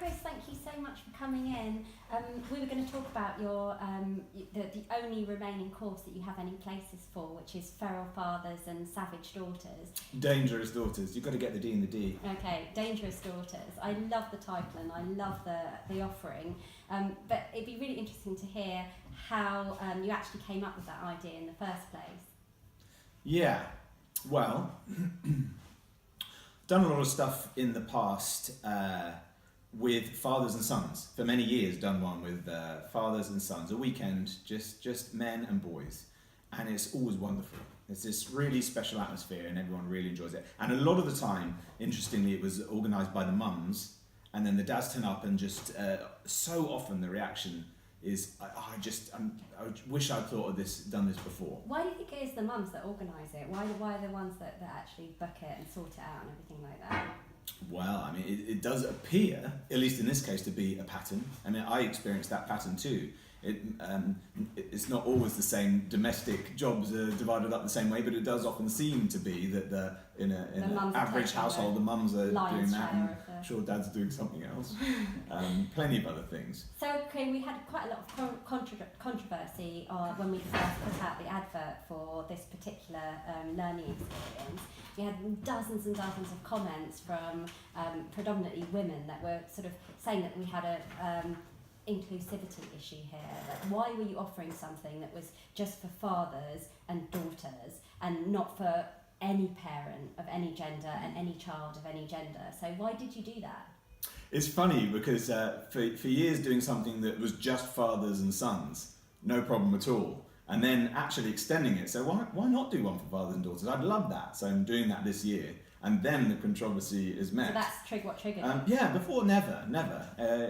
Chris, thank you so much for coming in. We were going to talk about your the only remaining course that you have any places for, which is Feral Fathers and Savage Daughters. Dangerous Daughters. You've got to get the D in the D. Okay, Dangerous Daughters. I love the title and I love the offering. But it'd be really interesting to hear how you actually came up with that idea in the first place. Yeah, well, done a lot of stuff in the past with fathers and sons. For many years, done one with fathers and sons. A weekend, just men and boys, and it's always wonderful. It's this really special atmosphere, and everyone really enjoys it. And a lot of the time, interestingly, it was organised by the mums, and then the dads turn up, and just so often the reaction is, I wish I'd thought of this, done this before. Why do you think it is the mums that organise it? Why are the ones that actually book it and sort it out and everything like that? Well, I mean, it does appear, at least in this case, to be a pattern. I mean, I experienced that pattern too. It's not always the same. Domestic jobs are divided up the same way, but it does often seem to be that in an average household, the mums are doing that, and I'm sure dad's doing something else. Plenty of other things. So, okay, we had quite a lot of controversy when we first put out the advert for this particular learning experience. We had dozens and dozens of comments from predominantly women that were sort of saying that we had a inclusivity issue here. That why were you offering something that was just for fathers and daughters and not for any parent of any gender and any child of any gender? So why did you do that? It's funny because for years doing something that was just fathers and sons, no problem at all. And then actually extending it. So why not do one for fathers and daughters? I'd love that. So I'm doing that this year. And then the controversy is met. So that's what triggered it? Yeah, before never.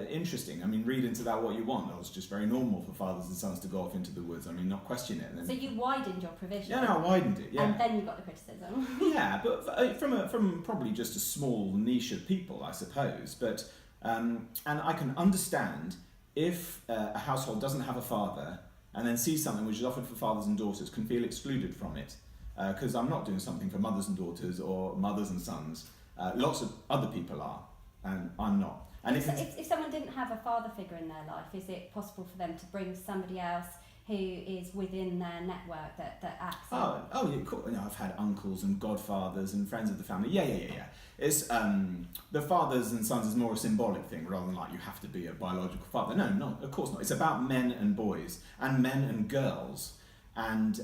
Interesting. I mean, read into that what you want. It was just very normal for fathers and sons to go off into the woods. I mean, not question it. So you widened your provision? Yeah, no, I widened it, yeah. And then you got the criticism? Yeah, but from probably just a small niche of people, I suppose. But and I can understand if a household doesn't have a father and then sees something which is offered for fathers and daughters, can feel excluded from it. Because I'm not doing something for mothers and daughters or mothers and sons. Lots of other people are, and I'm not. And if someone didn't have a father figure in their life, is it possible for them to bring somebody else who is within their network that acts? Oh, yeah, cool. You know, I've had uncles and godfathers and friends of the family. Yeah. It's the fathers and sons is more a symbolic thing rather than like you have to be a biological father. No, of course not. It's about men and boys and men and girls. And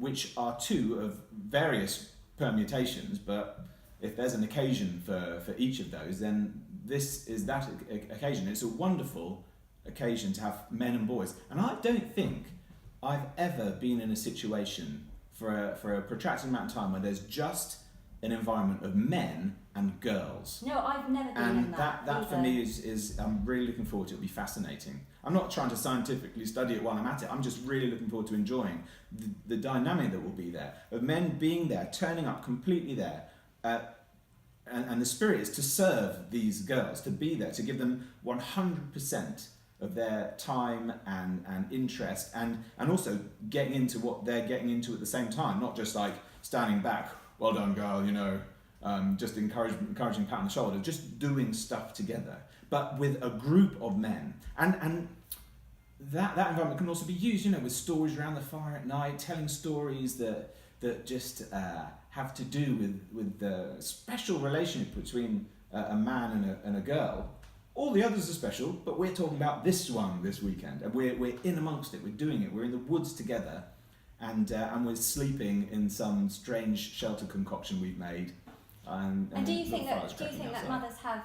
which are two of various permutations, but if there's an occasion for each of those, then this is that occasion. It's a wonderful occasion to have men and boys. And I don't think I've ever been in a situation for a protracted amount of time where there's just an environment of men and girls. No, I've never been in that. And that for me is I'm really looking forward to it. It'll be fascinating. I'm not trying to scientifically study it while I'm at it. I'm just really looking forward to enjoying the dynamic that will be there, of men being there, turning up completely there. And the spirit is to serve these girls, to be there, to give them 100% of their time and interest, and also getting into what they're getting into at the same time, not just like standing back, well done girl, you know, just encouraging pat on the shoulder, just doing stuff together, but with a group of men. And that environment can also be used, you know, with stories around the fire at night, telling stories that just have to do with the special relationship between a man and a girl. All the others are special, but we're talking about this one this weekend, and we're in amongst it, we're doing it, we're in the woods together, and we're sleeping in some strange shelter concoction we've made. And do you think that mothers have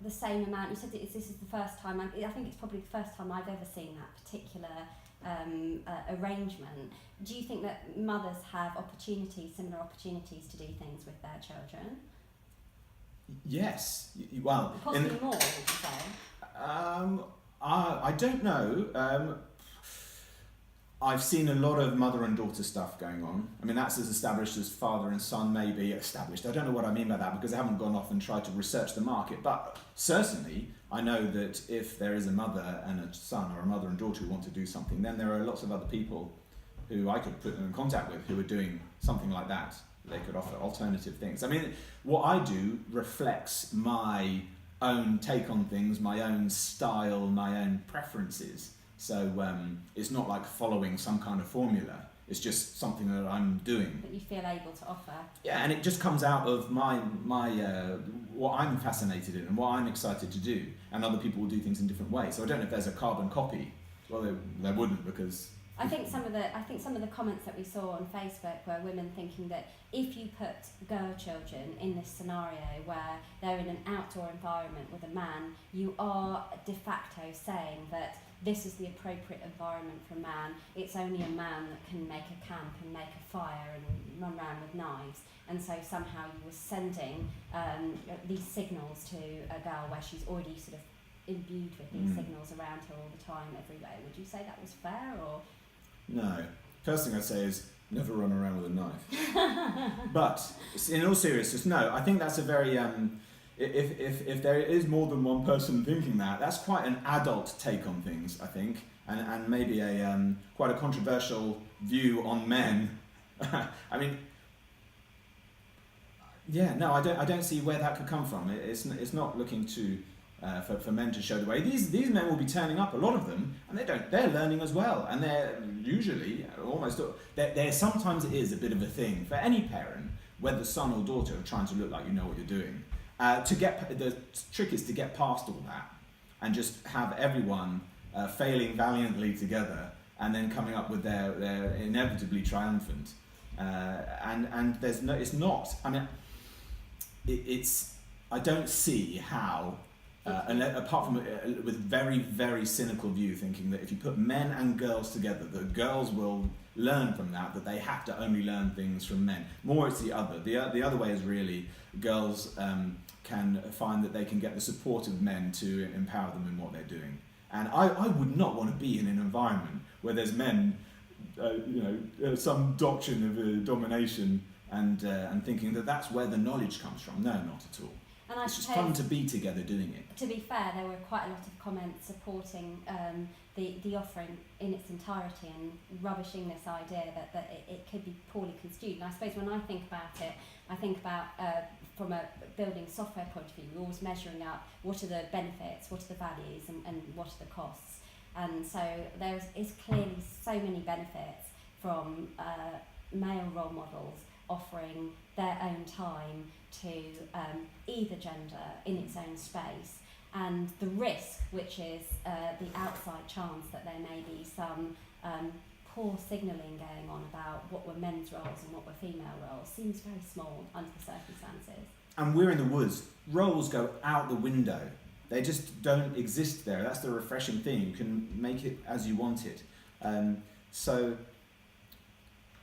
the same amount? You said that this is the first time. I think it's probably the first time I've ever seen that particular arrangement. Do you think that mothers have similar opportunities to do things with their children? Yes. Well, possibly more, would you say? I don't know. I've seen a lot of mother and daughter stuff going on. I mean, that's as established as father and son may be established. I don't know what I mean by that because I haven't gone off and tried to research the market. But certainly, I know that if there is a mother and a son or a mother and daughter who want to do something, then there are lots of other people who I could put them in contact with who are doing something like that. They could offer alternative things. I mean, what I do reflects my own take on things, my own style, my own preferences. So it's not like following some kind of formula. It's just something that I'm doing. That you feel able to offer. Yeah, and it just comes out of my what I'm fascinated in and what I'm excited to do. And other people will do things in different ways. So I don't know if there's a carbon copy. Well, there wouldn't, because I think some of the comments that we saw on Facebook were women thinking that if you put girl children in this scenario where they're in an outdoor environment with a man, you are de facto saying that this is the appropriate environment for a man. It's only a man that can make a camp and make a fire and run around with knives. And so somehow you were sending these signals to a girl where she's already sort of imbued with these signals around her all the time, everywhere. Would you say that was fair, or? No. First thing I'd say is never run around with a knife. But in all seriousness, no. I think that's a very if there is more than one person thinking that, that's quite an adult take on things, I think, and maybe a quite a controversial view on men. I mean, yeah, no, I don't see where that could come from. It's not looking to for men to show the way. These men will be turning up, a lot of them, and they're learning as well, and they're usually almost there. Sometimes it is a bit of a thing for any parent, whether son or daughter, of trying to look like you know what you're doing. The trick is to get past all that and just have everyone failing valiantly together, and then coming up with their inevitably triumphant. And there's no, it's not. I mean, it's. I don't see how. Apart from with very, very cynical view, thinking that if you put men and girls together, the girls will learn from that they have to only learn things from men. More it's the other. The other way is really girls can find that they can get the support of men to empower them in what they're doing. And I would not want to be in an environment where there's men, some doctrine of domination and thinking that that's where the knowledge comes from. No, not at all. And I it's just fun to be together doing it. To be fair, there were quite a lot of comments supporting the offering in its entirety and rubbishing this idea that it could be poorly construed. And I suppose when I think about it, I think about from a building software point of view, we're always measuring up what are the benefits, what are the values, and what are the costs. And so there is clearly so many benefits from male role models offering their own time to either gender in its own space, and the risk, which is the outside chance that there may be some poor signalling going on about what were men's roles and what were female roles, seems very small under the circumstances. And we're in the woods. Roles go out the window. They just don't exist there. That's the refreshing thing. You can make it as you want it. So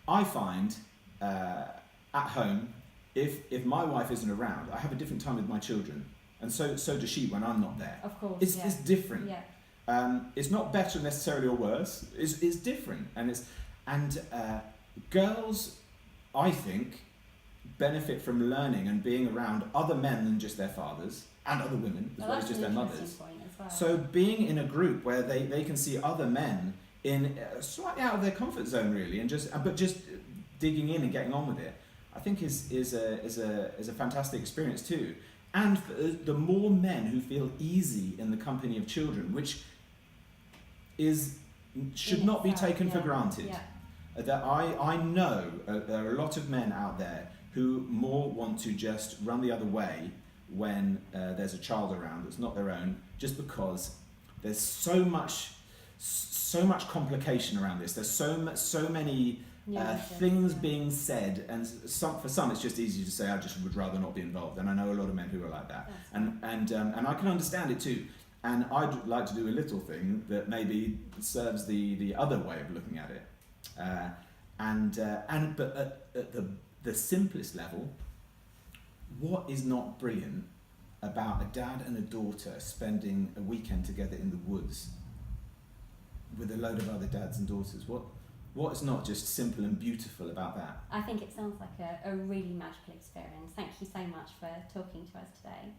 I find at home, if my wife isn't around, I have a different time with my children, and so does she when I'm not there. Of course, it's different. Yeah. It's not better necessarily or worse. It's different, and girls, I think, benefit from learning and being around other men than just their fathers, and other women as well as just their mothers. Well. So being in a group where they can see other men in slightly out of their comfort zone, really, and just digging in and getting on with it, I think is a fantastic experience too. And the more men who feel easy in the company of children, which should not be taken for granted. Yeah. That I know there are a lot of men out there who more want to just run the other way when there's a child around that's not their own, just because there's so much complication around this. There's so many things being said, and for some it's just easy to say I just would rather not be involved. And I know a lot of men who are like that, and I can understand it too. And I'd like to do a little thing that maybe serves the other way of looking at it, but at the simplest level, what is not brilliant about a dad and a daughter spending a weekend together in the woods with a load of other dads and daughters? What is not just simple and beautiful about that? I think it sounds like a really magical experience. Thank you so much for talking to us today.